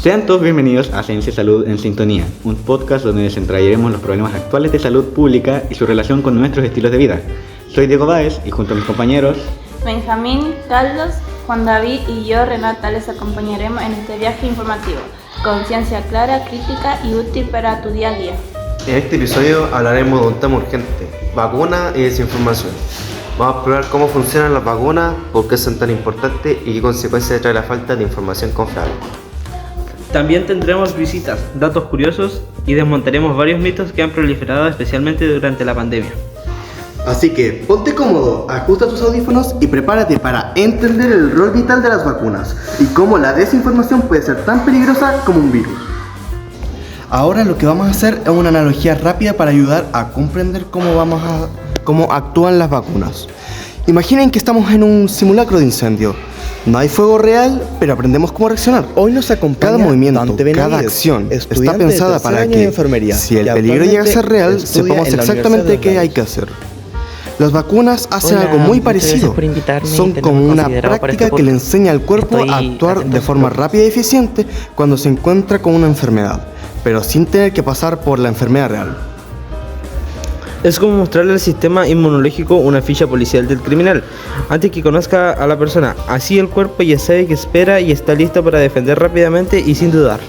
Sean todos bienvenidos a Ciencia y Salud en Sintonía, un podcast donde desentrañaremos los problemas actuales de salud pública y su relación con nuestros estilos de vida. Soy Diego Báez y junto a mis compañeros Benjamín, Carlos, Juan David y yo, Renata, les acompañaremos en este viaje informativo, con ciencia clara, crítica y útil para tu día a día. En este episodio hablaremos de un tema urgente, vacuna y desinformación. Vamos a explorar cómo funcionan las vacunas, por qué son tan importantes y qué consecuencias trae la falta de información confiable. También tendremos visitas, datos curiosos y desmontaremos varios mitos que han proliferado especialmente durante la pandemia. Así que ponte cómodo, ajusta tus audífonos y prepárate para entender el rol vital de las vacunas y cómo la desinformación puede ser tan peligrosa como un virus. Ahora lo que vamos a hacer es una analogía rápida para ayudar a comprender cómo actúan las vacunas. Imaginen que estamos en un simulacro de incendio. No hay fuego real, pero aprendemos cómo reaccionar. Hoy nos acompaña cada movimiento, Dante Benavides, cada acción está estudiante pensada de tercer para año que, de enfermería, si el que peligro llega a ser real, actualmente estudia sepamos en la exactamente Universidad de qué Los hay que hacer. Las vacunas hacen Hola, algo muy muchas parecido. gracias por invitarme y Son tenerme como una considerado para práctica este que le podcast. enseña al cuerpo Estoy a actuar atento de a sus forma preguntas. rápida y eficiente cuando se encuentra con una enfermedad, pero sin tener que pasar por la enfermedad real. Es como mostrarle al sistema inmunológico una ficha policial del criminal, antes que conozca a la persona. Así el cuerpo ya sabe que espera y está listo para defender rápidamente y sin dudar.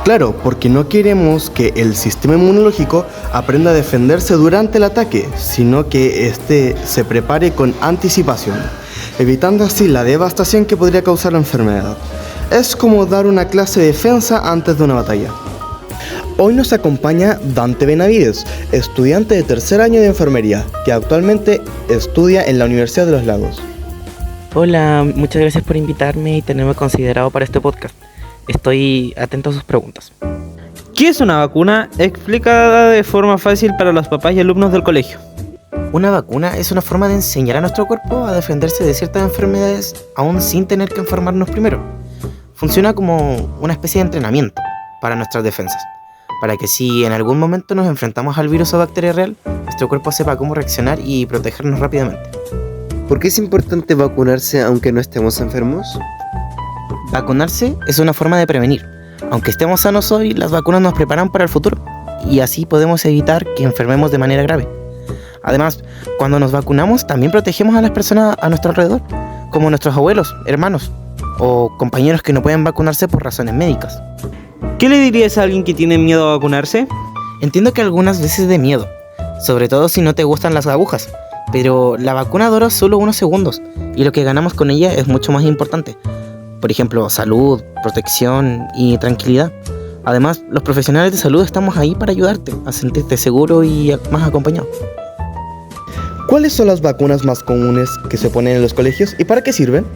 Claro, porque no queremos que el sistema inmunológico aprenda a defenderse durante el ataque, sino que éste se prepare con anticipación, evitando así la devastación que podría causar la enfermedad. Es como dar una clase de defensa antes de una batalla. Hoy nos acompaña Dante Benavides, estudiante de tercer año de enfermería, que actualmente estudia en la Universidad de Los Lagos. Hola, muchas gracias por invitarme y tenerme considerado para este podcast. Estoy atento a sus preguntas. ¿Qué es una vacuna? Explícala de forma fácil para los papás y alumnos del colegio. Una vacuna es una forma de enseñar a nuestro cuerpo a defenderse de ciertas enfermedades aún sin tener que enfermarnos primero. Funciona como una especie de entrenamiento para nuestras defensas, para que si en algún momento nos enfrentamos al virus o bacteria real, nuestro cuerpo sepa cómo reaccionar y protegernos rápidamente. ¿Por qué es importante vacunarse aunque no estemos enfermos? Vacunarse es una forma de prevenir. Aunque estemos sanos hoy, las vacunas nos preparan para el futuro y así podemos evitar que enfermemos de manera grave. Además, cuando nos vacunamos también protegemos a las personas a nuestro alrededor, como nuestros abuelos, hermanos o compañeros que no pueden vacunarse por razones médicas. ¿Qué le dirías a alguien que tiene miedo a vacunarse? Entiendo que algunas veces de miedo, sobre todo si no te gustan las agujas, pero la vacuna dura solo unos segundos y lo que ganamos con ella es mucho más importante. Por ejemplo, salud, protección y tranquilidad. Además, los profesionales de salud estamos ahí para ayudarte a sentirte seguro y más acompañado. ¿Cuáles son las vacunas más comunes que se ponen en los colegios y para qué sirven?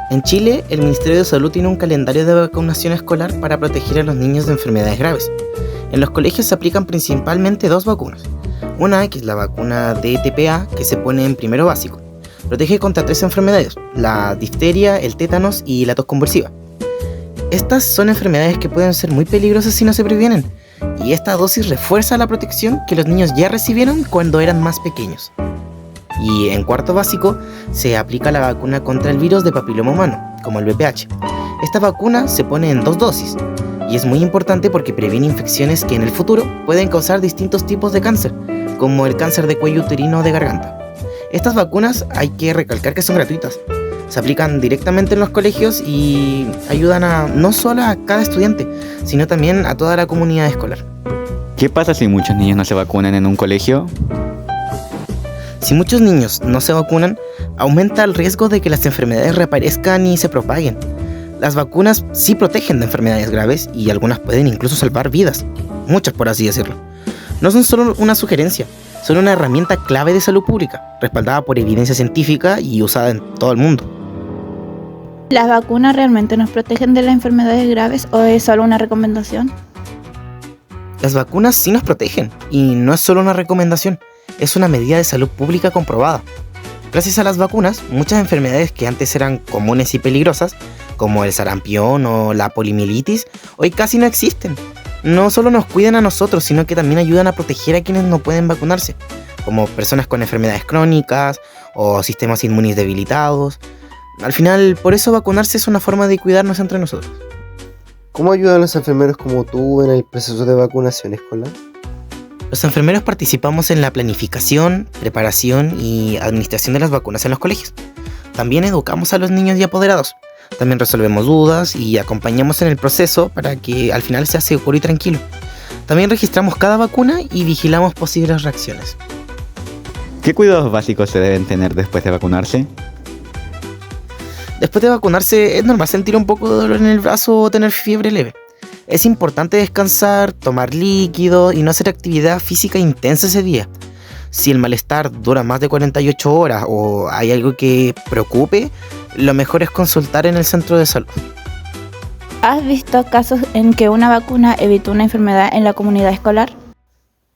En Chile, el Ministerio de Salud tiene un calendario de vacunación escolar para proteger a los niños de enfermedades graves. En los colegios se aplican principalmente dos vacunas. Una, que es la vacuna DTPA, que se pone en primero básico. Protege contra 3 enfermedades: la difteria, el tétanos y la tos convulsiva. Estas son enfermedades que pueden ser muy peligrosas si no se previenen, y esta dosis refuerza la protección que los niños ya recibieron cuando eran más pequeños. Y en cuarto básico se aplica la vacuna contra el virus de papiloma humano, como el VPH. Esta vacuna se pone en 2 dosis, y es muy importante porque previene infecciones que en el futuro pueden causar distintos tipos de cáncer, como el cáncer de cuello uterino o de garganta. Estas vacunas hay que recalcar que son gratuitas. Se aplican directamente en los colegios y ayudan no solo a cada estudiante, sino también a toda la comunidad escolar. ¿qué pasa si muchos niños no se vacunan en un colegio? Si muchos niños no se vacunan, aumenta el riesgo de que las enfermedades reaparezcan y se propaguen. Las vacunas sí protegen de enfermedades graves y algunas pueden incluso salvar vidas, muchas por así decirlo. No son solo una sugerencia, son una herramienta clave de salud pública, respaldada por evidencia científica y usada en todo el mundo. ¿Las vacunas realmente nos protegen de las enfermedades graves o es solo una recomendación? Las vacunas sí nos protegen, y no es solo una recomendación, es una medida de salud pública comprobada. Gracias a las vacunas, muchas enfermedades que antes eran comunes y peligrosas, como el sarampión o la poliomielitis, hoy casi no existen. No solo nos cuidan a nosotros, sino que también ayudan a proteger a quienes no pueden vacunarse, como personas con enfermedades crónicas o sistemas inmunes debilitados. Al final, por eso vacunarse es una forma de cuidarnos entre nosotros. ¿Cómo ayudan los enfermeros como tú en el proceso de vacunación escolar? Los enfermeros participamos en la planificación, preparación y administración de las vacunas en los colegios. También educamos a los niños y apoderados. También resolvemos dudas y acompañamos en el proceso para que al final sea seguro y tranquilo. También registramos cada vacuna y vigilamos posibles reacciones. ¿Qué cuidados básicos se deben tener después de vacunarse? Después de vacunarse es normal sentir un poco de dolor en el brazo o tener fiebre leve. Es importante descansar, tomar líquido y no hacer actividad física intensa ese día. Si el malestar dura más de 48 horas o hay algo que preocupe, lo mejor es consultar en el centro de salud. ¿Has visto casos en que una vacuna evitó una enfermedad en la comunidad escolar?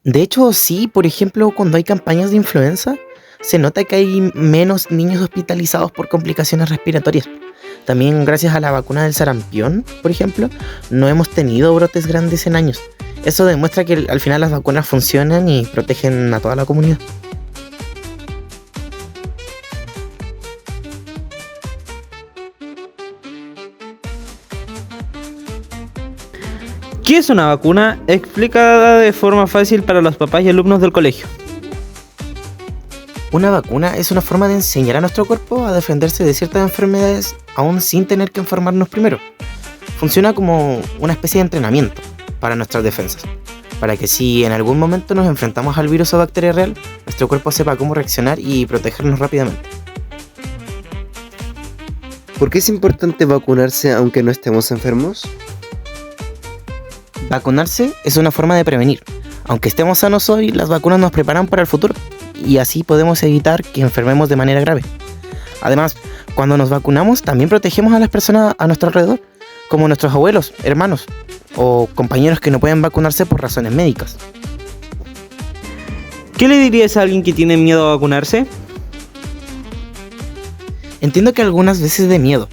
De hecho, sí, por ejemplo, cuando hay campañas de influenza, se nota que hay menos niños hospitalizados por complicaciones respiratorias. También gracias a la vacuna del sarampión, por ejemplo, no hemos tenido brotes grandes en años. Eso demuestra que al final las vacunas funcionan y protegen a toda la comunidad. ¿Qué es una vacuna? Explicada de forma fácil para los papás y alumnos del colegio. Una vacuna es una forma de enseñar a nuestro cuerpo a defenderse de ciertas enfermedades aún sin tener que enfermarnos primero. Funciona como una especie de entrenamiento para nuestras defensas, para que si en algún momento nos enfrentamos al virus o bacteria real, nuestro cuerpo sepa cómo reaccionar y protegernos rápidamente. ¿Por qué es importante vacunarse aunque no estemos enfermos? Vacunarse es una forma de prevenir. Aunque estemos sanos hoy, las vacunas nos preparan para el futuro y así podemos evitar que enfermemos de manera grave. Además, cuando nos vacunamos también protegemos a las personas a nuestro alrededor, como nuestros abuelos, hermanos o compañeros que no pueden vacunarse por razones médicas. ¿Qué le dirías a alguien que tiene miedo a vacunarse? Entiendo que algunas veces de miedo,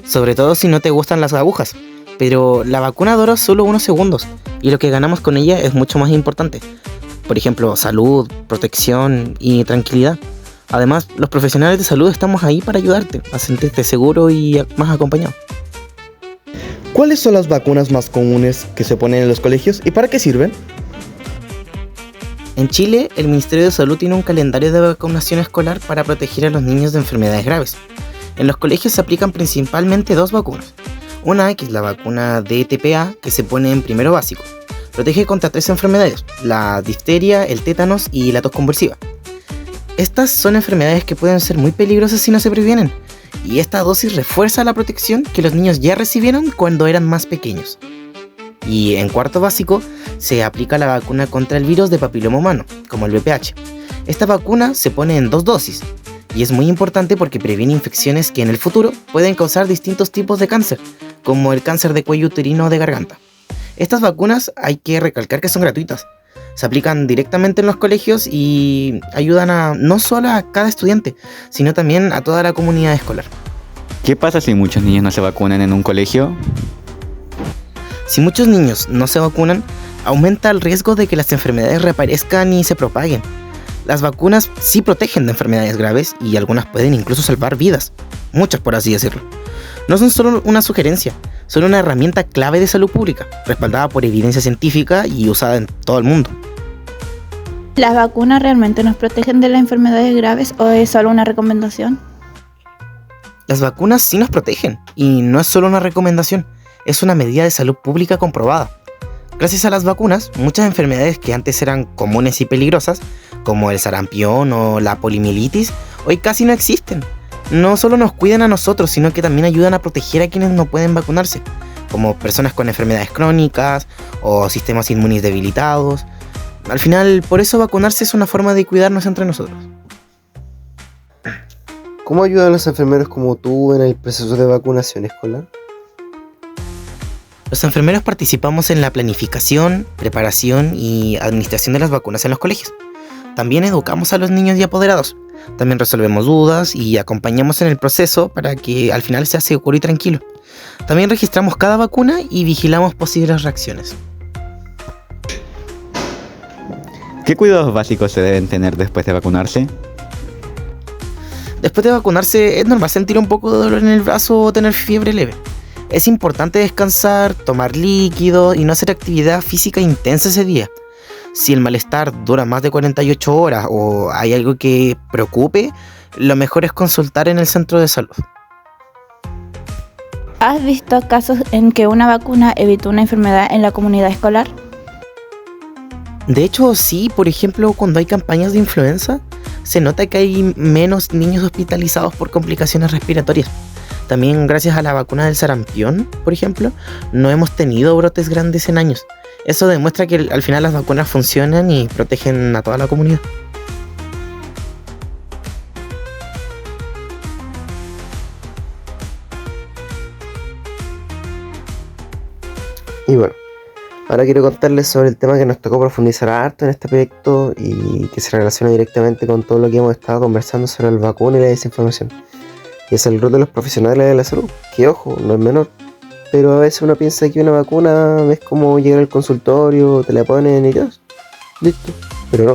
sobre todo si no te gustan las agujas, pero la vacuna dura solo unos segundos y lo que ganamos con ella es mucho más importante. Por ejemplo, salud, protección y tranquilidad. Además, los profesionales de salud estamos ahí para ayudarte a sentirte seguro y más acompañado. ¿Cuáles son las vacunas más comunes que se ponen en los colegios y para qué sirven? En Chile, el Ministerio de Salud tiene un calendario de vacunación escolar para proteger a los niños de enfermedades graves. En los colegios se aplican principalmente dos vacunas. Una, que es la vacuna de TPA, que se pone en primero básico. Protege contra 3 enfermedades: la difteria, el tétanos y la tos convulsiva. Estas son enfermedades que pueden ser muy peligrosas si no se previenen, y esta dosis refuerza la protección que los niños ya recibieron cuando eran más pequeños. Y en cuarto básico se aplica la vacuna contra el virus de papiloma humano, como el VPH. Esta vacuna se pone en 2 dosis, y es muy importante porque previene infecciones que en el futuro pueden causar distintos tipos de cáncer, como el cáncer de cuello uterino o de garganta. Estas vacunas hay que recalcar que son gratuitas. Se aplican directamente en los colegios y ayudan no solo a cada estudiante, sino también a toda la comunidad escolar. ¿Qué pasa si muchos niños no se vacunan en un colegio? Si muchos niños no se vacunan, aumenta el riesgo de que las enfermedades reaparezcan y se propaguen. Las vacunas sí protegen de enfermedades graves y algunas pueden incluso salvar vidas, muchas por así decirlo. No son solo una sugerencia, son una herramienta clave de salud pública, respaldada por evidencia científica y usada en todo el mundo. ¿Las vacunas realmente nos protegen de las enfermedades graves o es solo una recomendación? Las vacunas sí nos protegen, y no es solo una recomendación, es una medida de salud pública comprobada. Gracias a las vacunas, muchas enfermedades que antes eran comunes y peligrosas, como el sarampión o la poliomielitis, hoy casi no existen. No solo nos cuidan a nosotros, sino que también ayudan a proteger a quienes no pueden vacunarse, como personas con enfermedades crónicas o sistemas inmunes debilitados. Al final, por eso vacunarse es una forma de cuidarnos entre nosotros. ¿Cómo ayudan los enfermeros como tú en el proceso de vacunación escolar? Los enfermeros participamos en la planificación, preparación y administración de las vacunas en los colegios. También educamos a los niños y apoderados. También resolvemos dudas y acompañamos en el proceso para que al final sea seguro y tranquilo. También registramos cada vacuna y vigilamos posibles reacciones. ¿Qué cuidados básicos se deben tener después de vacunarse? Después de vacunarse es normal sentir un poco de dolor en el brazo o tener fiebre leve. Es importante descansar, tomar líquido y no hacer actividad física intensa ese día. Si el malestar dura más de 48 horas o hay algo que preocupe, lo mejor es consultar en el centro de salud. ¿Has visto casos en que una vacuna evitó una enfermedad en la comunidad escolar? De hecho, sí, por ejemplo, cuando hay campañas de influenza, se nota que hay menos niños hospitalizados por complicaciones respiratorias. También gracias a la vacuna del sarampión, por ejemplo, no hemos tenido brotes grandes en años. Eso demuestra que al final las vacunas funcionan y protegen a toda la comunidad. Y bueno, ahora quiero contarles sobre el tema que nos tocó profundizar harto en este proyecto y que se relaciona directamente con todo lo que hemos estado conversando sobre la vacuna y la desinformación. Y es el rol de los profesionales de la salud, que ojo, no es menor. Pero a veces uno piensa que una vacuna es como llegar al consultorio, te la ponen y ya, listo. Pero no,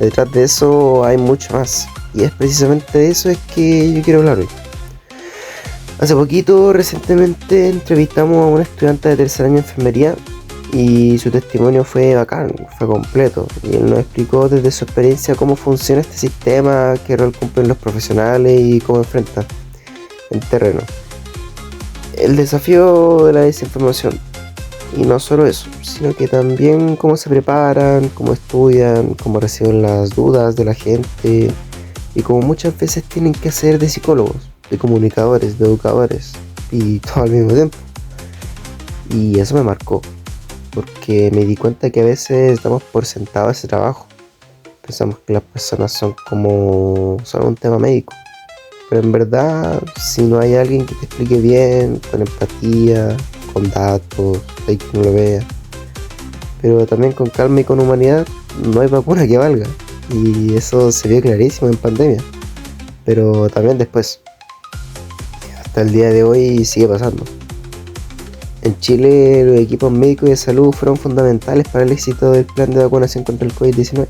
detrás de eso hay mucho más. Y es precisamente de eso es que yo quiero hablar hoy. Hace poquito, recientemente, entrevistamos a un estudiante de tercer año de enfermería y su testimonio fue bacán, fue completo. Y él nos explicó desde su experiencia cómo funciona este sistema, qué rol cumplen los profesionales y cómo enfrentan en terreno el desafío de la desinformación. Y no solo eso, sino que también cómo se preparan, cómo estudian, cómo reciben las dudas de la gente y cómo muchas veces tienen que hacer de psicólogos, de comunicadores, de educadores y todo al mismo tiempo. Y eso me marcó, porque me di cuenta que a veces damos por sentado ese trabajo. Pensamos que las personas son un tema médico, pero en verdad, si no hay alguien que te explique bien, con empatía, con datos, hay quien no lo vea, pero también con calma y con humanidad, no hay vacuna que valga. Y eso se vio clarísimo en pandemia, pero también después. Hasta el día de hoy sigue pasando. En Chile, los equipos médicos de salud fueron fundamentales para el éxito del plan de vacunación contra el COVID-19.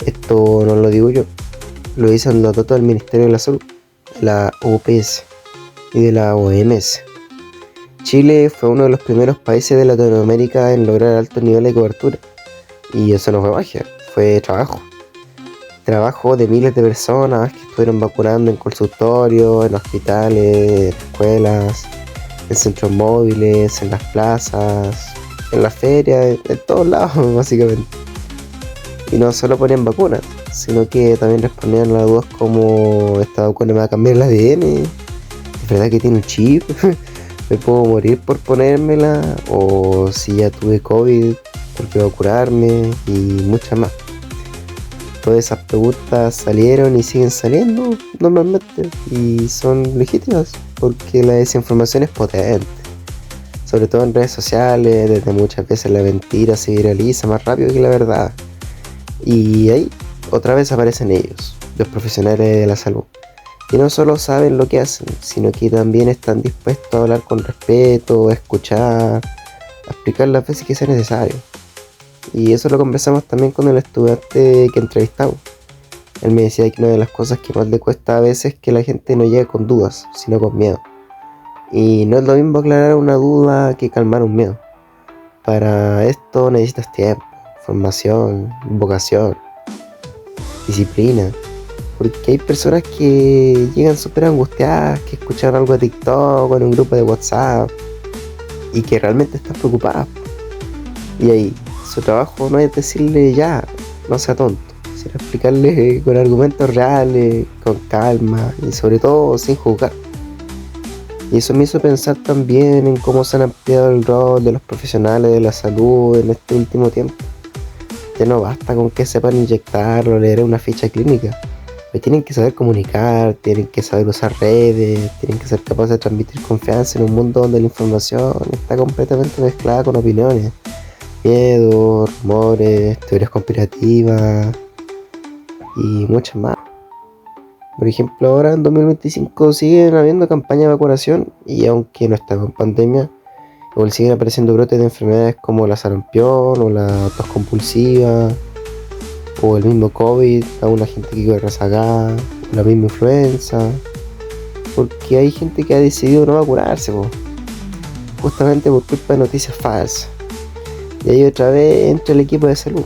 Esto no lo digo yo, lo dicen los datos del Ministerio de la Salud, la OPS y de la OMS. Chile fue uno de los primeros países de Latinoamérica en lograr altos niveles de cobertura. Y eso no fue magia, fue trabajo. Trabajo de miles de personas que estuvieron vacunando en consultorios, en hospitales, en escuelas, en centros móviles, en las plazas, en las ferias, en todos lados básicamente. Y no solo ponían vacunas, sino que también respondían a dudas como: ¿esta vacuna me va a cambiar el ADN? ¿Es verdad que tiene un chip? ¿Me puedo morir por ponérmela? ¿O si ya tuve COVID, por qué vacunarme? Y muchas más. Todas esas preguntas salieron y siguen saliendo normalmente y son legítimas, porque la desinformación es potente, sobre todo en redes sociales, desde muchas veces la mentira se viraliza más rápido que la verdad. Y ahí otra vez aparecen ellos, los profesionales de la salud, y no solo saben lo que hacen, sino que también están dispuestos a hablar con respeto, a escuchar, a explicar las veces que sea necesario. Y eso lo conversamos también con el estudiante que entrevistamos. Él me decía que una de las cosas que más le cuesta a veces es que la gente no llegue con dudas, sino con miedo. Y no es lo mismo aclarar una duda que calmar un miedo. Para esto necesitas tiempo, formación, vocación, disciplina. Porque hay personas que llegan súper angustiadas, que escuchan algo de TikTok o en un grupo de WhatsApp y que realmente están preocupadas. Y ahí, su trabajo no es decirle ya, no sea tonto, sino explicarle con argumentos reales, con calma y sobre todo sin juzgar. Y eso me hizo pensar también en cómo se han ampliado el rol de los profesionales de la salud en este último tiempo. Ya no basta con que sepan inyectar o leer una ficha clínica. Tienen que saber comunicar, tienen que saber usar redes, tienen que ser capaces de transmitir confianza en un mundo donde la información está completamente mezclada con opiniones, miedos, rumores, teorías conspirativas y muchas más. Por ejemplo, ahora en 2025 siguen habiendo campañas de vacunación y aunque no estamos en pandemia, igual siguen apareciendo brotes de enfermedades como la sarampión o la tos compulsiva o el mismo COVID, aún la gente que quedó rezagada la misma influenza, porque hay gente que ha decidido no vacunarse, justamente por culpa de noticias falsas. Y ahí otra vez entra el equipo de salud,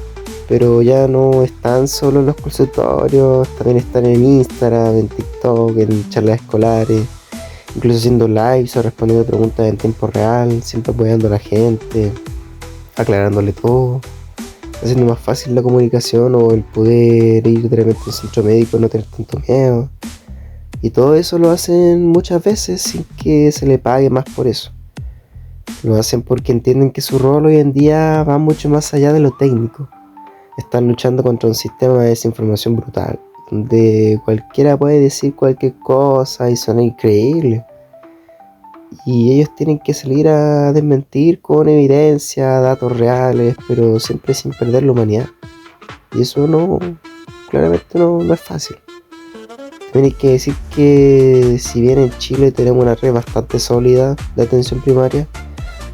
pero ya no están solo en los consultorios, también están en Instagram, en TikTok, en charlas escolares, incluso haciendo lives o respondiendo preguntas en tiempo real, siempre apoyando a la gente, aclarándole todo, haciendo más fácil la comunicación o el poder ir de repente a un centro médico y no tener tanto miedo. Y todo eso lo hacen muchas veces sin que se le pague más por eso. Lo hacen porque entienden que su rol hoy en día va mucho más allá de lo técnico. Están luchando contra un sistema de desinformación brutal, donde cualquiera puede decir cualquier cosa y suena increíble. Y ellos tienen que salir a desmentir con evidencia, datos reales, pero siempre sin perder la humanidad. Y eso claramente no es fácil. También hay que decir que si bien en Chile tenemos una red bastante sólida de atención primaria,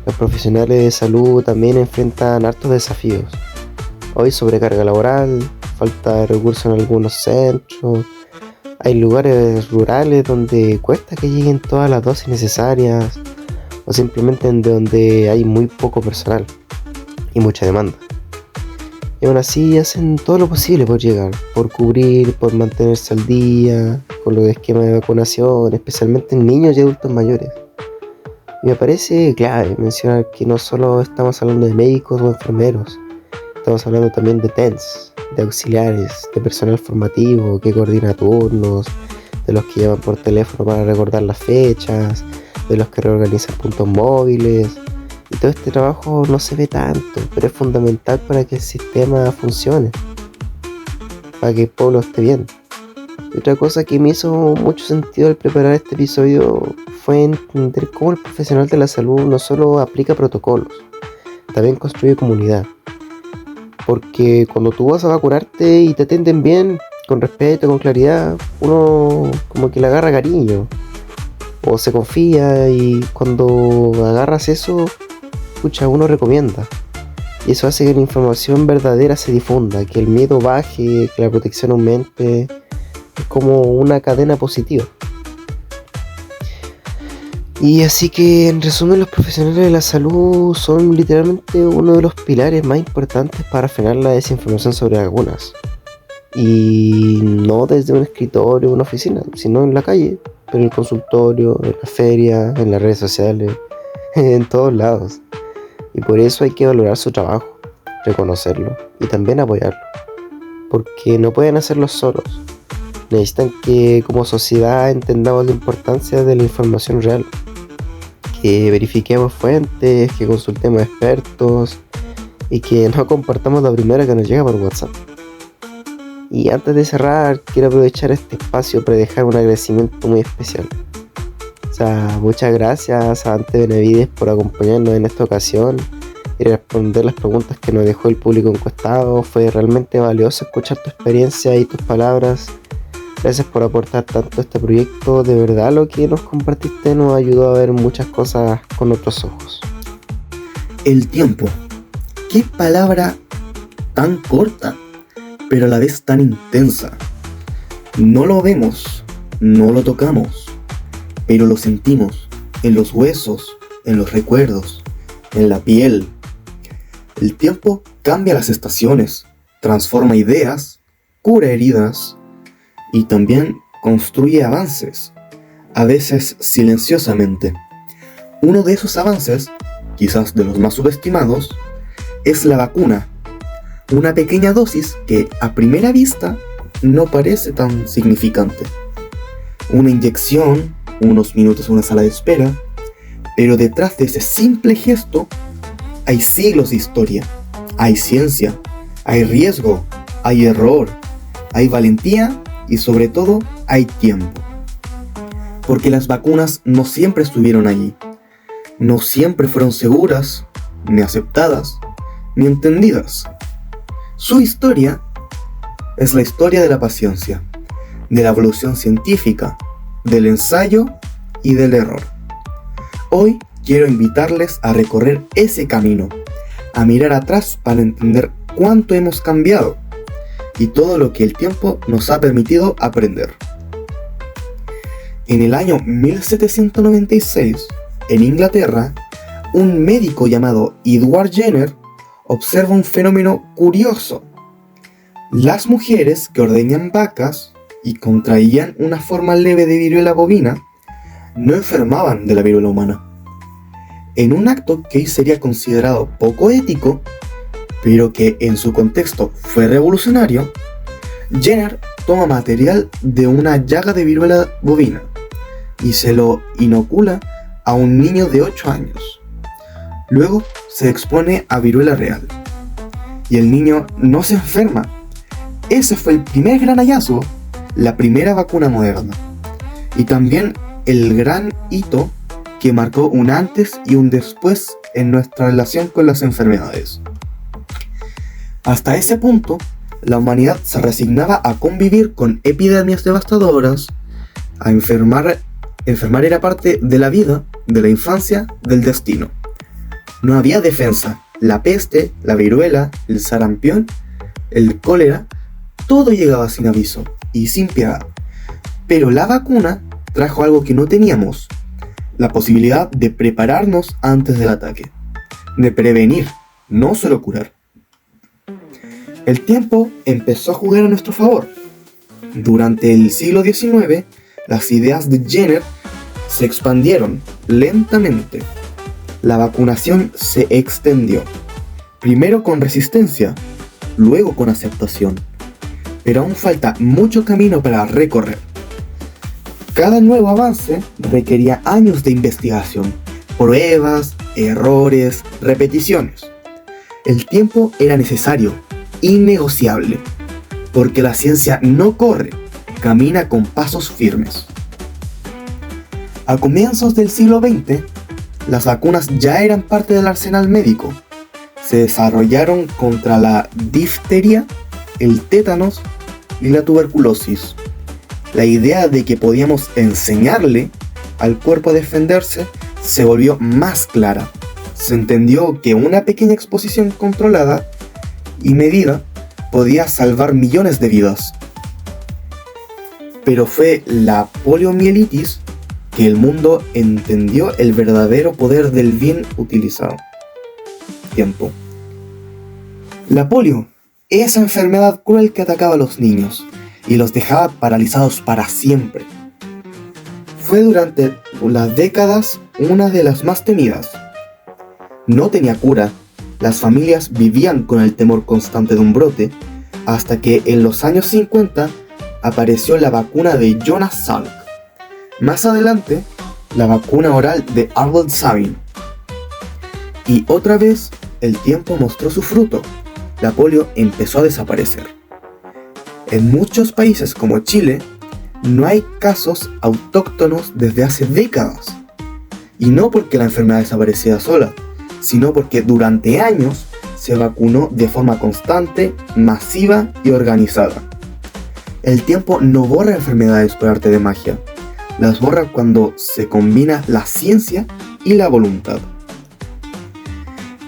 los profesionales de salud también enfrentan hartos desafíos. Hoy sobrecarga laboral, falta de recursos en algunos centros, hay lugares rurales donde cuesta que lleguen todas las dosis necesarias o simplemente en donde hay muy poco personal y mucha demanda. Y aún así hacen todo lo posible por llegar, por cubrir, por mantenerse al día con los esquemas de vacunación, especialmente en niños y adultos mayores. Y me parece clave mencionar que no solo estamos hablando de médicos o enfermeros, estamos hablando también de TENS, de auxiliares, de personal formativo que coordina turnos, de los que llaman por teléfono para recordar las fechas, de los que reorganizan puntos móviles. Y todo este trabajo no se ve tanto, pero es fundamental para que el sistema funcione, para que el pueblo esté bien. Y otra cosa que me hizo mucho sentido al preparar este episodio fue entender cómo el profesional de la salud no solo aplica protocolos, también construye comunidad. Porque cuando tú vas a vacunarte y te atienden bien, con respeto, con claridad, uno como que le agarra cariño o se confía, y cuando agarras eso, uno recomienda. Y eso hace que la información verdadera se difunda, que el miedo baje, que la protección aumente. Es como una cadena positiva. Y así que, en resumen, los profesionales de la salud son literalmente uno de los pilares más importantes para frenar la desinformación sobre vacunas. Y no desde un escritorio o una oficina, sino en la calle, en el consultorio, en la feria, en las redes sociales, en todos lados. Y por eso hay que valorar su trabajo, reconocerlo y también apoyarlo. Porque no pueden hacerlo solos. Necesitan que como sociedad entendamos la importancia de la información real, que verifiquemos fuentes, que consultemos expertos y que no compartamos la primera que nos llega por WhatsApp. Y antes de cerrar, quiero aprovechar este espacio para dejar un agradecimiento muy especial. Muchas gracias a Dante Benavides por acompañarnos en esta ocasión y responder las preguntas que nos dejó el público encuestado. Fue realmente valioso escuchar tu experiencia y tus palabras. Gracias por aportar tanto a este proyecto. De verdad, lo que nos compartiste nos ayudó a ver muchas cosas con otros ojos. El tiempo. Qué palabra tan corta, pero a la vez tan intensa. No lo vemos, no lo tocamos, pero lo sentimos en los huesos, en los recuerdos, en la piel. El tiempo cambia las estaciones, transforma ideas, cura heridas y también construye avances, a veces silenciosamente. Uno de esos avances, quizás de los más subestimados, es la vacuna. Una pequeña dosis que a primera vista no parece tan significante. Una inyección, unos minutos en una sala de espera, pero detrás de ese simple gesto hay siglos de historia, hay ciencia, hay riesgo, hay error, hay valentía y sobre todo hay tiempo. Porque las vacunas no siempre estuvieron allí, no siempre fueron seguras, ni aceptadas, ni entendidas. Su historia es la historia de la paciencia, de la evolución científica, del ensayo y del error. Hoy quiero invitarles a recorrer ese camino, a mirar atrás para entender cuánto hemos cambiado y todo lo que el tiempo nos ha permitido aprender. En el año 1796, en Inglaterra, un médico llamado Edward Jenner observa un fenómeno curioso. Las mujeres que ordeñan vacas y contraían una forma leve de viruela bovina no enfermaban de la viruela humana. En un acto que hoy sería considerado poco ético, pero que en su contexto fue revolucionario, Jenner toma material de una llaga de viruela bovina y se lo inocula a un niño de 8 años. Luego se expone a viruela real y el niño no se enferma. Ese fue el primer gran hallazgo, la primera vacuna moderna, y también el gran hito que marcó un antes y un después en nuestra relación con las enfermedades. Hasta ese punto, la humanidad se resignaba a convivir con epidemias devastadoras, a enfermar era parte de la vida, de la infancia, del destino. No había defensa. La peste, la viruela, el sarampión, el cólera, todo llegaba sin aviso y sin piedad. Pero la vacuna trajo algo que no teníamos: la posibilidad de prepararnos antes del ataque, de prevenir, no solo curar. El tiempo empezó a jugar a nuestro favor. Durante el siglo XIX, las ideas de Jenner se expandieron lentamente. La vacunación se extendió, primero con resistencia, luego con aceptación. Pero aún falta mucho camino para recorrer. Cada nuevo avance requería años de investigación, pruebas, errores, repeticiones. El tiempo era necesario, innegociable, porque la ciencia no corre, camina con pasos firmes. A comienzos del siglo XX, las vacunas ya eran parte del arsenal médico. Se desarrollaron contra la difteria, el tétanos y la tuberculosis. La idea de que podíamos enseñarle al cuerpo a defenderse se volvió más clara. Se entendió que una pequeña exposición controlada y medida podía salvar millones de vidas. Pero fue la poliomielitis que el mundo entendió el verdadero poder del bien utilizado. Tiempo. La polio, esa enfermedad cruel que atacaba a los niños y los dejaba paralizados para siempre, fue durante las décadas una de las más temidas. No tenía cura, las familias vivían con el temor constante de un brote, hasta que en los años 50 apareció la vacuna de Jonas Salk. Más adelante, la vacuna oral de Albert Sabin. Y otra vez, el tiempo mostró su fruto. La polio empezó a desaparecer. En muchos países como Chile, no hay casos autóctonos desde hace décadas. Y no porque la enfermedad desapareciera sola, sino porque durante años se vacunó de forma constante, masiva y organizada. El tiempo no borra enfermedades por arte de magia. Las borra cuando se combina la ciencia y la voluntad.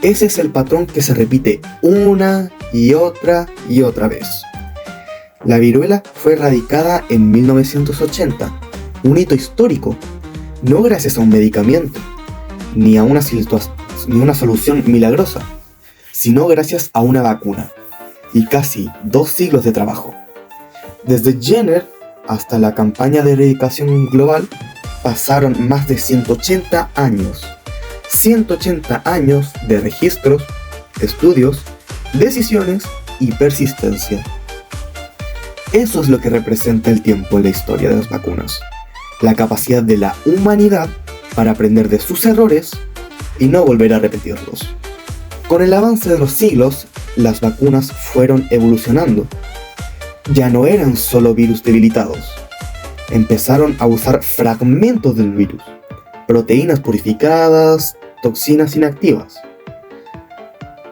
Ese es el patrón que se repite una y otra vez. La viruela fue erradicada en 1980, un hito histórico, no gracias a un medicamento, ni a una solución milagrosa, sino gracias a una vacuna y casi 2 siglos de trabajo. Desde Jenner hasta la campaña de erradicación global pasaron más de 180 años. 180 años de registros, estudios, decisiones y persistencia. Eso es lo que representa el tiempo en la historia de las vacunas. La capacidad de la humanidad para aprender de sus errores y no volver a repetirlos. Con el avance de los siglos, las vacunas fueron evolucionando. Ya no eran solo virus debilitados. Empezaron a usar fragmentos del virus, proteínas purificadas, toxinas inactivas.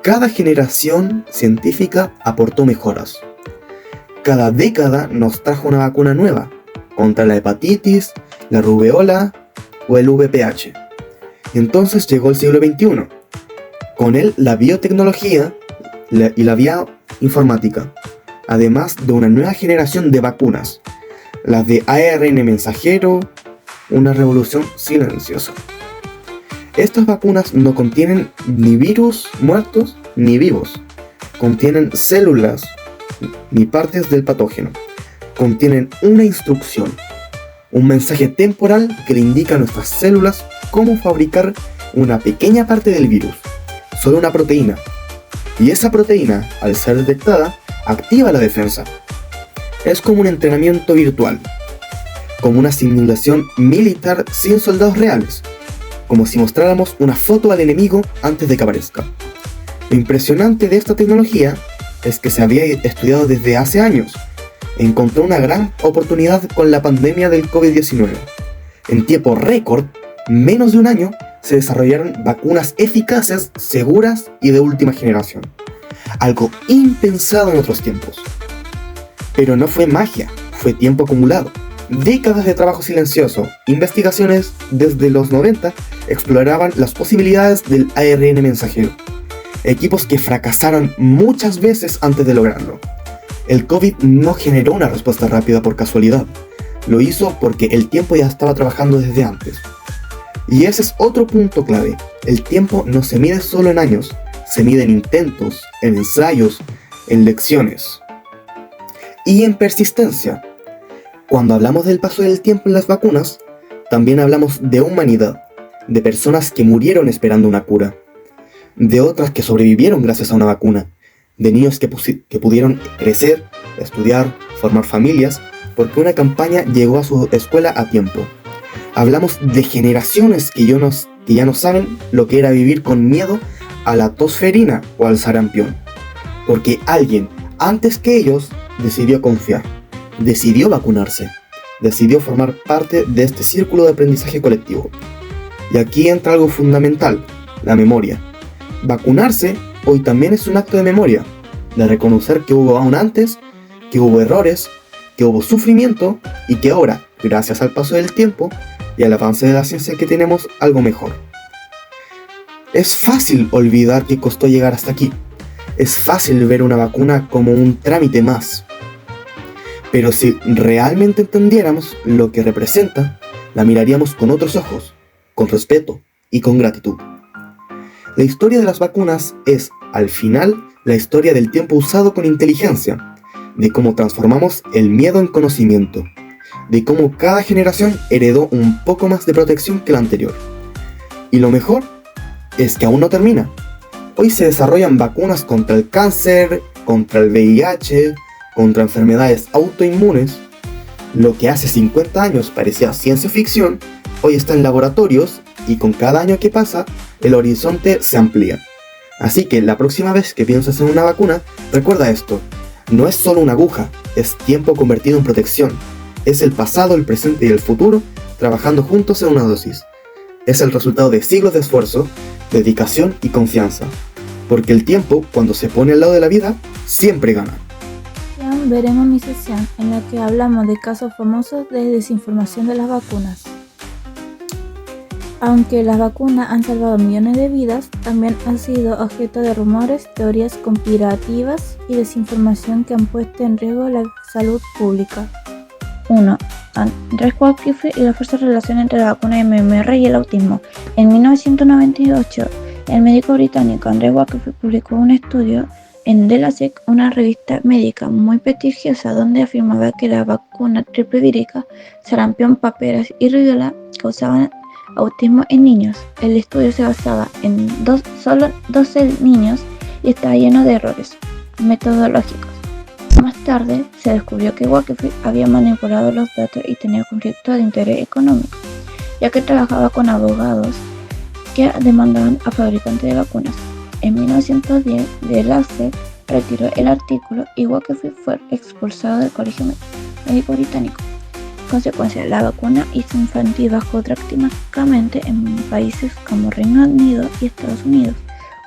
Cada generación científica aportó mejoras. Cada década nos trajo una vacuna nueva contra la hepatitis, la rubeola o el VPH. Y entonces llegó el siglo XXI. Con él la biotecnología y la bioinformática, además de una nueva generación de vacunas, las de ARN mensajero, una revolución silenciosa. Estas vacunas no contienen ni virus muertos ni vivos, contienen células ni partes del patógeno, contienen una instrucción, un mensaje temporal que le indica a nuestras células cómo fabricar una pequeña parte del virus, solo una proteína, y esa proteína, al ser detectada, activa la defensa. Es como un entrenamiento virtual, como una simulación militar sin soldados reales, como si mostráramos una foto al enemigo antes de que aparezca. Lo impresionante de esta tecnología es que se había estudiado desde hace años. Encontró una gran oportunidad con la pandemia del COVID-19. En tiempo récord, menos de un año, se desarrollaron vacunas eficaces, seguras y de última generación. Algo impensado en otros tiempos. Pero no fue magia, fue tiempo acumulado. Décadas de trabajo silencioso, investigaciones desde los 90 exploraban las posibilidades del ARN mensajero. Equipos que fracasaron muchas veces antes de lograrlo. El COVID no generó una respuesta rápida por casualidad. Lo hizo porque el tiempo ya estaba trabajando desde antes. Y ese es otro punto clave. El tiempo no se mide solo en años, se mide en intentos, en ensayos, en lecciones. Y en persistencia. Cuando hablamos del paso del tiempo en las vacunas, también hablamos de humanidad, de personas que murieron esperando una cura, de otras que sobrevivieron gracias a una vacuna, de niños que pudieron crecer, estudiar, formar familias, porque una campaña llegó a su escuela a tiempo. Hablamos de generaciones que ya no saben lo que era vivir con miedo a la tosferina o al sarampión, porque alguien antes que ellos decidió confiar, decidió vacunarse, decidió formar parte de este círculo de aprendizaje colectivo. Y aquí entra algo fundamental, la memoria. Vacunarse hoy también es un acto de memoria, de reconocer que hubo aún antes, que hubo errores, que hubo sufrimiento y que ahora, gracias al paso del tiempo y al avance de la ciencia, que tenemos algo mejor. Es fácil olvidar que costó llegar hasta aquí. Es fácil ver una vacuna como un trámite más. Pero si realmente entendiéramos lo que representa, la miraríamos con otros ojos, con respeto y con gratitud. La historia de las vacunas es, al final, la historia del tiempo usado con inteligencia, de cómo transformamos el miedo en conocimiento, de cómo cada generación heredó un poco más de protección que la anterior. Y lo mejor es que aún no termina. Hoy se desarrollan vacunas contra el cáncer, contra el VIH, contra enfermedades autoinmunes. Lo que hace 50 años parecía ciencia ficción, hoy está en laboratorios y con cada año que pasa, el horizonte se amplía. Así que la próxima vez que pienses en una vacuna, recuerda esto. No es solo una aguja, es tiempo convertido en protección. Es el pasado, el presente y el futuro trabajando juntos en una dosis. Es el resultado de siglos de esfuerzo, dedicación y confianza. Porque el tiempo, cuando se pone al lado de la vida, siempre gana. Veremos mi sesión en la que hablamos de casos famosos de desinformación de las vacunas. Aunque las vacunas han salvado millones de vidas, también han sido objeto de rumores, teorías conspirativas y desinformación que han puesto en riesgo la salud pública. 1. Andrew Wakefield y la fuerte relación entre la vacuna MMR y el autismo. En 1998, el médico británico Andrew Wakefield publicó un estudio en The Lancet, una revista médica muy prestigiosa, donde afirmaba que la vacuna triple vírica, sarampión, paperas y rubiola causaban autismo en niños. El estudio se basaba en solo 12 niños y estaba lleno de errores metodológicos. Más tarde se descubrió que Wakefield había manipulado los datos y tenía conflicto de interés económico, ya que trabajaba con abogados que demandaban a fabricantes de vacunas. En 1910, The Lancet retiró el artículo y Wakefield fue expulsado del Colegio Médico Británico. En consecuencia, la vacuna infantil bajó drásticamente en países como Reino Unido y Estados Unidos.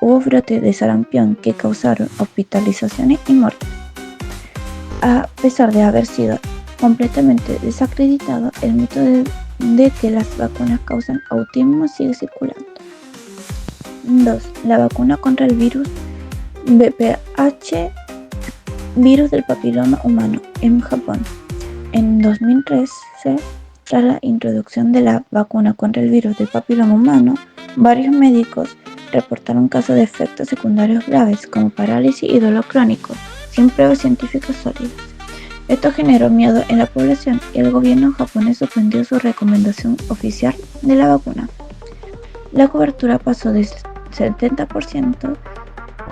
Hubo brotes de sarampión que causaron hospitalizaciones y muertes. A pesar de haber sido completamente desacreditado, el mito de que las vacunas causan autismo sigue circulando. 2. La vacuna contra el virus VPH, virus del papiloma humano, en Japón. En 2013, Tras la introducción de la vacuna contra el virus del papiloma humano, varios médicos reportaron casos de efectos secundarios graves como parálisis y dolor crónico, sin pruebas científicas sólidas. Esto generó miedo en la población y el gobierno japonés suspendió su recomendación oficial de la vacuna. La cobertura pasó del 70%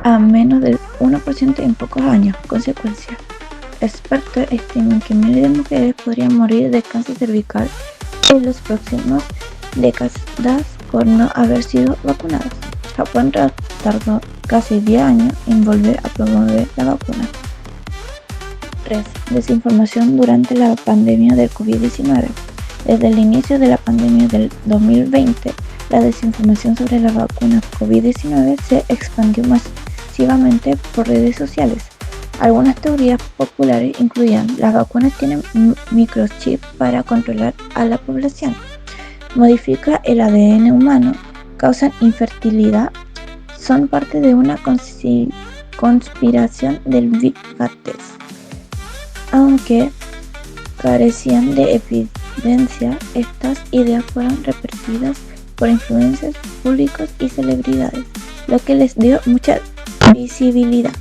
a menos del 1% en pocos años. Consecuencia: expertos estiman que miles de mujeres podrían morir de cáncer cervical en las próximas décadas por no haber sido vacunadas. Japón tardó casi 10 años en volver a promover la vacuna. 3. Desinformación durante la pandemia del COVID-19. Desde el inicio de la pandemia del 2020, la desinformación sobre la vacuna COVID-19 se expandió masivamente por redes sociales. Algunas teorías populares incluían: las vacunas tienen microchips para controlar a la población, modifica el ADN humano, causan infertilidad, son parte de una conspiración del Big Bates. Aunque carecían de evidencia, estas ideas fueron repetidas por influencers públicos y celebridades, lo que les dio mucha visibilidad.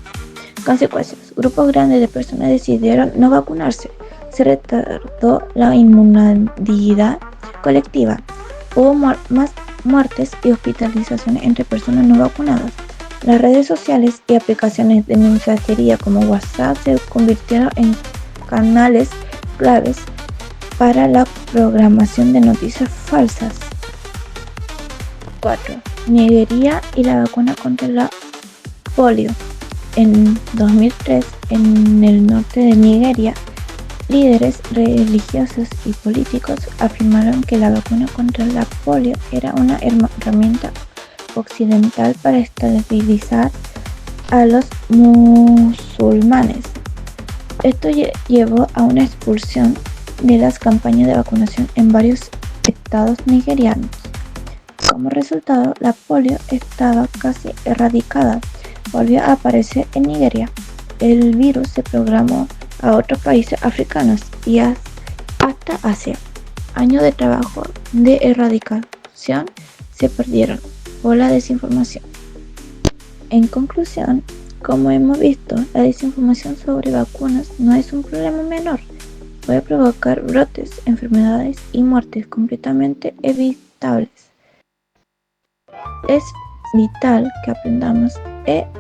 Consecuencias: grupos grandes de personas decidieron no vacunarse, se retardó la inmunidad colectiva, hubo más muertes y hospitalizaciones entre personas no vacunadas. Las redes sociales y aplicaciones de mensajería como WhatsApp se convirtieron en canales claves para la programación de noticias falsas. 4. Nigeria y la vacuna contra la polio. En 2003, en el norte de Nigeria, líderes religiosos y políticos afirmaron que la vacuna contra la polio era una herramienta occidental para estabilizar a los musulmanes. Esto llevó a una expulsión de las campañas de vacunación en varios estados nigerianos. Como resultado, la polio estaba casi erradicada. Volvió a aparecer en Nigeria. El virus se propagó a otros países africanos y hasta Asia. Años de trabajo de erradicación se perdieron por la desinformación. En conclusión, como hemos visto, la desinformación sobre vacunas no es un problema menor. Puede provocar brotes, enfermedades y muertes completamente evitables. Es vital que aprendamos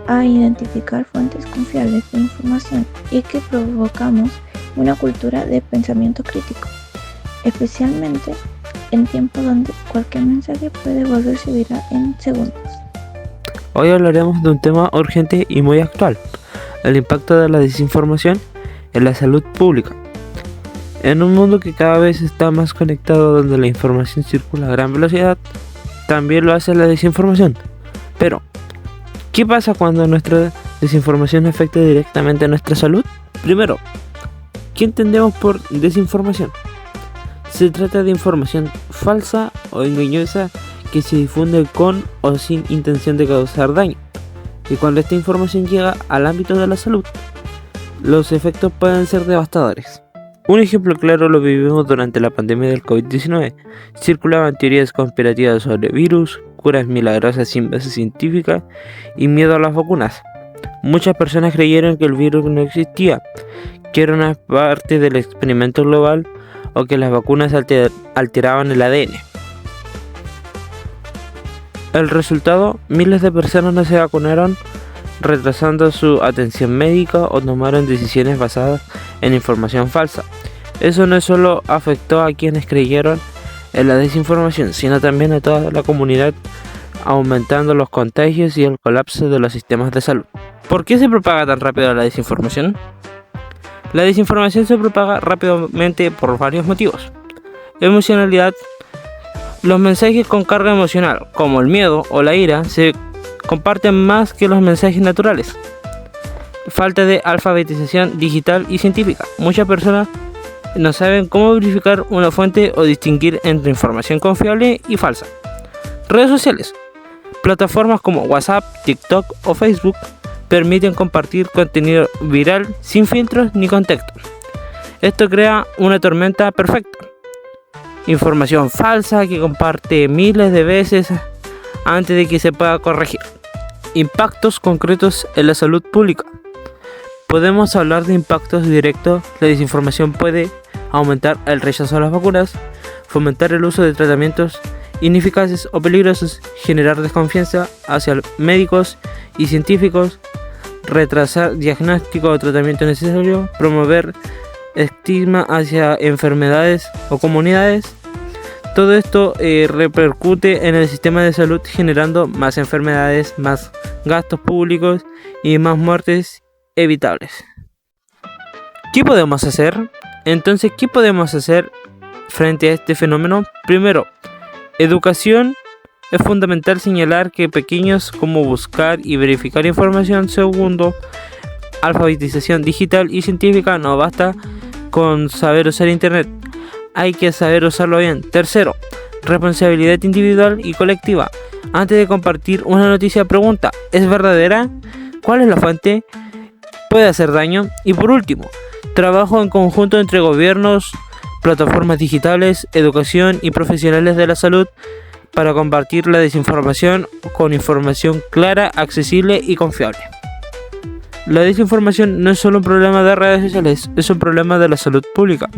a identificar fuentes confiables de información y que provocamos una cultura de pensamiento crítico, especialmente en tiempos donde cualquier mensaje puede volverse viral en segundos. Hoy hablaremos de un tema urgente y muy actual: el impacto de la desinformación en la salud pública. En un mundo que cada vez está más conectado, donde la información circula a gran velocidad, también lo hace la desinformación. Pero, ¿qué pasa cuando nuestra desinformación afecta directamente a nuestra salud? Primero, ¿qué entendemos por desinformación? Se trata de información falsa o engañosa que se difunde con o sin intención de causar daño. Y cuando esta información llega al ámbito de la salud, los efectos pueden ser devastadores. Un ejemplo claro lo vivimos durante la pandemia del COVID-19. Circulaban teorías conspirativas sobre virus, curas milagrosas sin base científica y miedo a las vacunas. Muchas personas creyeron que el virus no existía, que era una parte del experimento global o que las vacunas alteraban el ADN. El resultado: miles de personas no se vacunaron, retrasando su atención médica o tomaron decisiones basadas en información falsa. Eso no solo afectó a quienes creyeron en la desinformación, sino también a toda la comunidad, aumentando los contagios y el colapso de los sistemas de salud. ¿Por qué se propaga tan rápido la desinformación? La desinformación se propaga rápidamente por varios motivos. Emocionalidad. Los mensajes con carga emocional, como el miedo o la ira, se comparten más que los mensajes naturales. Falta de alfabetización digital y científica. Muchas personas no saben cómo verificar una fuente o distinguir entre información confiable y falsa. Redes sociales. Plataformas como WhatsApp, TikTok o Facebook permiten compartir contenido viral sin filtros ni contexto. Esto crea una tormenta perfecta. información falsa que comparte miles de veces antes de que se pueda corregir. Impactos concretos en la salud pública. Podemos hablar de impactos directos. La desinformación puede aumentar el rechazo a las vacunas, fomentar el uso de tratamientos ineficaces o peligrosos, generar desconfianza hacia médicos y científicos, retrasar diagnóstico o tratamiento necesario, promover estigma hacia enfermedades o comunidades. Todo esto repercute en el sistema de salud, generando más enfermedades, más gastos públicos y más muertes evitables. ¿Qué podemos hacer? Entonces, ¿qué podemos hacer frente a este fenómeno? Primero, educación. Es fundamental señalar que pequeños como buscar y verificar información. Segundo, alfabetización digital y científica. No basta con saber usar internet, hay que saber usarlo bien. Tercero, responsabilidad individual y colectiva. Antes de compartir una noticia, pregunta: ¿es verdadera? ¿Cuál es la fuente? ¿Puede hacer daño? Y por último, trabajo en conjunto entre gobiernos, plataformas digitales, educación y profesionales de la salud para combatir la desinformación con información clara, accesible y confiable. La desinformación no es solo un problema de redes sociales, es un problema de la salud pública.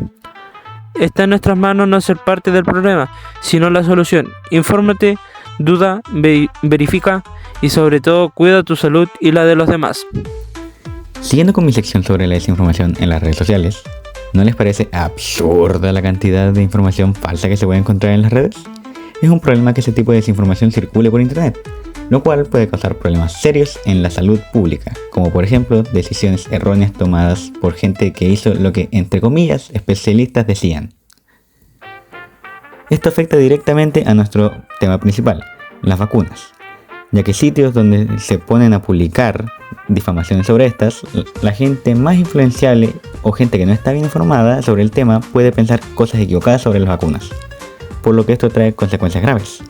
Está en nuestras manos no ser parte del problema, sino la solución. Infórmate, duda, verifica y sobre todo cuida tu salud y la de los demás. Siguiendo con mi sección sobre la desinformación en las redes sociales, ¿no les parece absurda la cantidad de información falsa que se puede encontrar en las redes? Es un problema que ese tipo de desinformación circule por internet, lo cual puede causar problemas serios en la salud pública, como por ejemplo decisiones erróneas tomadas por gente que hizo lo que, entre comillas, especialistas decían. Esto afecta directamente a nuestro tema principal, las vacunas, ya que sitios donde se ponen a publicar difamaciones sobre estas, la gente más influenciable o gente que no está bien informada sobre el tema puede pensar cosas equivocadas sobre las vacunas, por lo que esto trae consecuencias graves.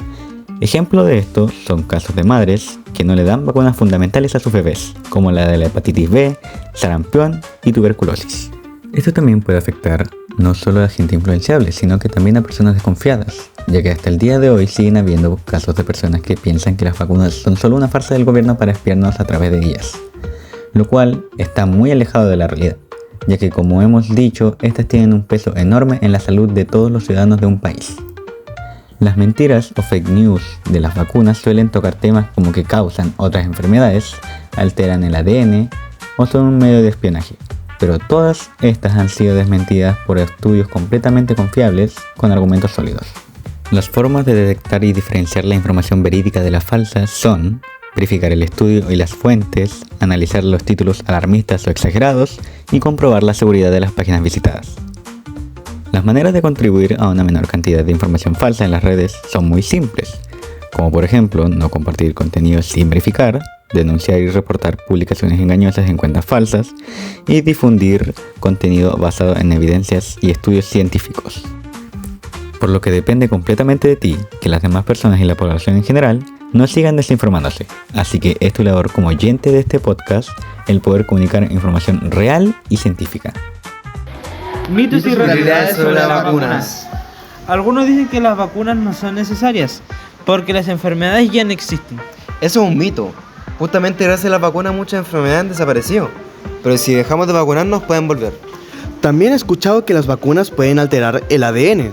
Ejemplo de esto son casos de madres que no le dan vacunas fundamentales a sus bebés, como la de la hepatitis B, sarampión y tuberculosis. Esto también puede afectar no solo a la gente influenciable, sino que también a personas desconfiadas, ya que hasta el día de hoy siguen habiendo casos de personas que piensan que las vacunas son solo una farsa del gobierno para espiarnos a través de ellas, lo cual está muy alejado de la realidad, ya que como hemos dicho, estas tienen un peso enorme en la salud de todos los ciudadanos de un país. Las mentiras o fake news de las vacunas suelen tocar temas como que causan otras enfermedades, alteran el ADN o son un medio de espionaje, pero todas estas han sido desmentidas por estudios completamente confiables con argumentos sólidos. Las formas de detectar y diferenciar la información verídica de la falsa son verificar el estudio y las fuentes, analizar los títulos alarmistas o exagerados y comprobar la seguridad de las páginas visitadas. Las maneras de contribuir a una menor cantidad de información falsa en las redes son muy simples, como por ejemplo no compartir contenido sin verificar, denunciar y reportar publicaciones engañosas en cuentas falsas y difundir contenido basado en evidencias y estudios científicos. Por lo que depende completamente de ti que las demás personas y la población en general no sigan desinformándose. Así que es tu labor como oyente de este podcast el poder comunicar información real y científica. Mitos y realidades sobre las vacunas. Algunos dicen que las vacunas no son necesarias porque las enfermedades ya no existen. Eso es un mito. Justamente gracias a las vacunas muchas enfermedades han desaparecido, pero si dejamos de vacunarnos pueden volver. También he escuchado que las vacunas pueden alterar el ADN.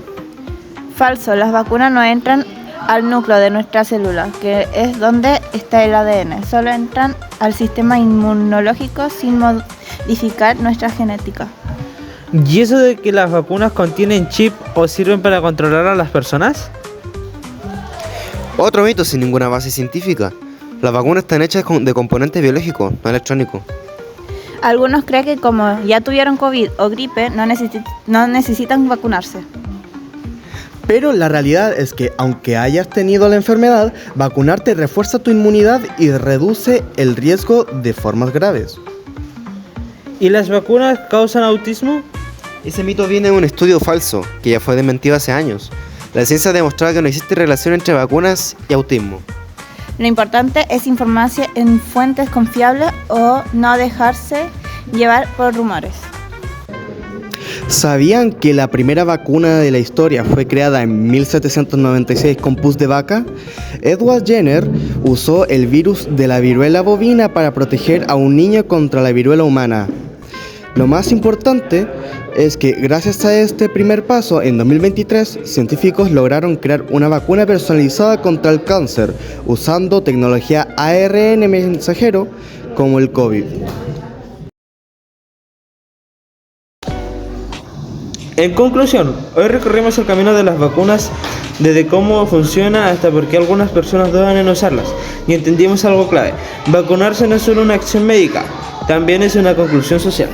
Falso, las vacunas no entran al núcleo de nuestra célula, que es donde está el ADN. Solo entran al sistema inmunológico sin modificar nuestra genética. ¿Y eso de que las vacunas contienen chip o sirven para controlar a las personas? Otro mito sin ninguna base científica. Las vacunas están hechas de componentes biológicos, no electrónicos. Algunos creen que como ya tuvieron COVID o gripe, no necesitan vacunarse. Pero la realidad es que aunque hayas tenido la enfermedad, vacunarte refuerza tu inmunidad y reduce el riesgo de formas graves. ¿Y las vacunas causan autismo? Ese mito viene de un estudio falso, que ya fue desmentido hace años. La ciencia ha demostrado que no existe relación entre vacunas y autismo. Lo importante es informarse en fuentes confiables o no dejarse llevar por rumores. ¿Sabían que la primera vacuna de la historia fue creada en 1796 con pus de vaca? Edward Jenner usó el virus de la viruela bovina para proteger a un niño contra la viruela humana. Lo más importante es que gracias a este primer paso, en 2023, científicos lograron crear una vacuna personalizada contra el cáncer usando tecnología ARN mensajero como el COVID. En conclusión, hoy recorrimos el camino de las vacunas, desde cómo funciona hasta por qué algunas personas dudan en usarlas, y entendimos algo clave: vacunarse no es solo una acción médica, también es una conclusión social.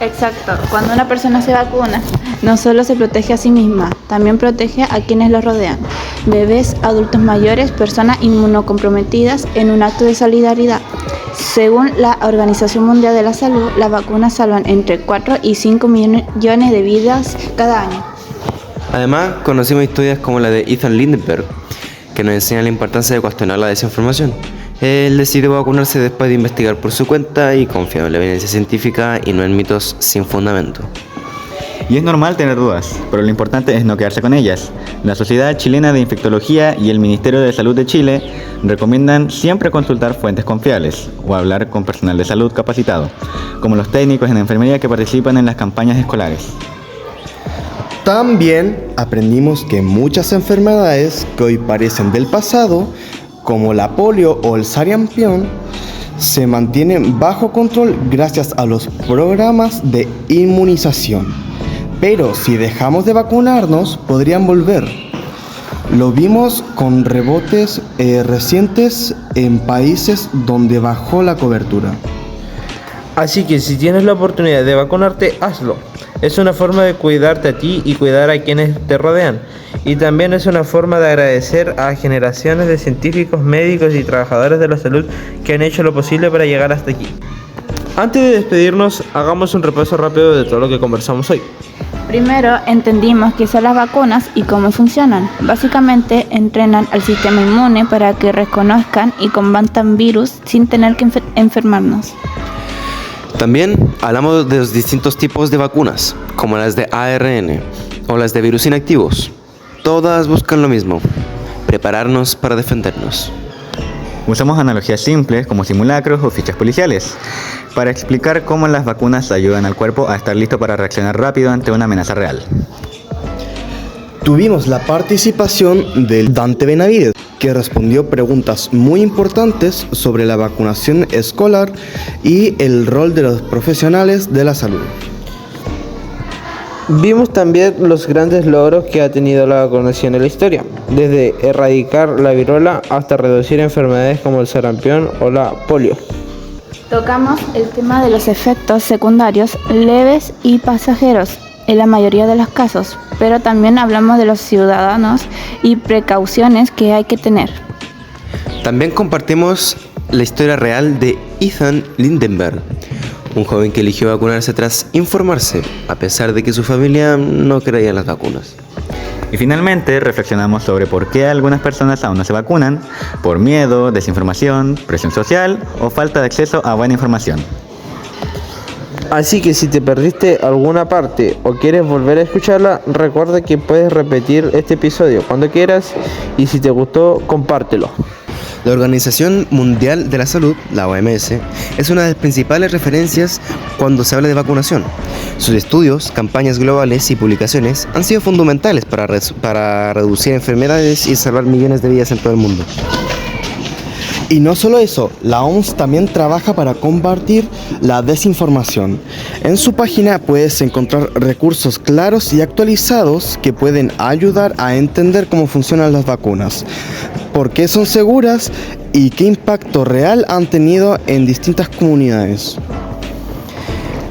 Exacto, cuando una persona se vacuna, no solo se protege a sí misma, también protege a quienes los rodean: bebés, adultos mayores, personas inmunocomprometidas, en un acto de solidaridad. Según la Organización Mundial de la Salud, las vacunas salvan entre 4 y 5 millones de vidas cada año. Además, conocimos historias como la de Ethan Lindenberg, que nos enseña la importancia de cuestionar la desinformación. Él decidió vacunarse después de investigar por su cuenta y confiar en la evidencia científica y no en mitos sin fundamento. Y es normal tener dudas, pero lo importante es no quedarse con ellas. La Sociedad Chilena de Infectología y el Ministerio de Salud de Chile recomiendan siempre consultar fuentes confiables o hablar con personal de salud capacitado, como los técnicos en enfermería que participan en las campañas escolares. También aprendimos que muchas enfermedades que hoy parecen del pasado, como la polio o el sarampión, se mantienen bajo control gracias a los programas de inmunización. Pero si dejamos de vacunarnos, podrían volver. Lo vimos con rebotes recientes en países donde bajó la cobertura. Así que si tienes la oportunidad de vacunarte, hazlo. Es una forma de cuidarte a ti y cuidar a quienes te rodean. Y también es una forma de agradecer a generaciones de científicos, médicos y trabajadores de la salud que han hecho lo posible para llegar hasta aquí. Antes de despedirnos, hagamos un repaso rápido de todo lo que conversamos hoy. Primero, entendimos qué son las vacunas y cómo funcionan. Básicamente, entrenan al sistema inmune para que reconozcan y combatan virus sin tener que enfermarnos. También hablamos de los distintos tipos de vacunas, como las de ARN o las de virus inactivos. Todas buscan lo mismo: prepararnos para defendernos. Usamos analogías simples como simulacros o fichas policiales para explicar cómo las vacunas ayudan al cuerpo a estar listo para reaccionar rápido ante una amenaza real. Tuvimos la participación del Dante Benavides, que respondió preguntas muy importantes sobre la vacunación escolar y el rol de los profesionales de la salud. Vimos también los grandes logros que ha tenido la vacunación en la historia, desde erradicar la viruela hasta reducir enfermedades como el sarampión o la polio. Tocamos el tema de los efectos secundarios leves y pasajeros en la mayoría de los casos, pero también hablamos de los ciudadanos y precauciones que hay que tener. También compartimos la historia real de Ethan Lindenberg, un joven que eligió vacunarse tras informarse, a pesar de que su familia no creía en las vacunas. Y finalmente reflexionamos sobre por qué algunas personas aún no se vacunan, por miedo, desinformación, presión social o falta de acceso a buena información. Así que si te perdiste alguna parte o quieres volver a escucharla, recuerda que puedes repetir este episodio cuando quieras, y si te gustó, compártelo. La Organización Mundial de la Salud, la OMS, es una de las principales referencias cuando se habla de vacunación. Sus estudios, campañas globales y publicaciones han sido fundamentales para reducir enfermedades y salvar millones de vidas en todo el mundo. Y no solo eso, la OMS también trabaja para combatir la desinformación. En su página puedes encontrar recursos claros y actualizados que pueden ayudar a entender cómo funcionan las vacunas, por qué son seguras y qué impacto real han tenido en distintas comunidades.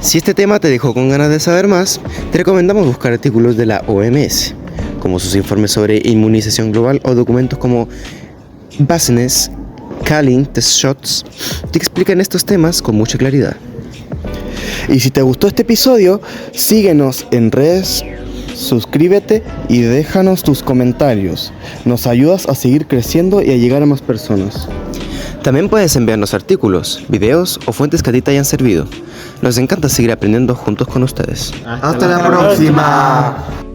Si este tema te dejó con ganas de saber más, te recomendamos buscar artículos de la OMS, como sus informes sobre inmunización global o documentos como Basenes, Calling Test Shots, que explican estos temas con mucha claridad. Y si te gustó este episodio, síguenos en redes, suscríbete y déjanos tus comentarios. Nos ayudas a seguir creciendo y a llegar a más personas. También puedes enviarnos artículos, videos o fuentes que a ti te hayan servido. Nos encanta seguir aprendiendo juntos con ustedes. Hasta la próxima.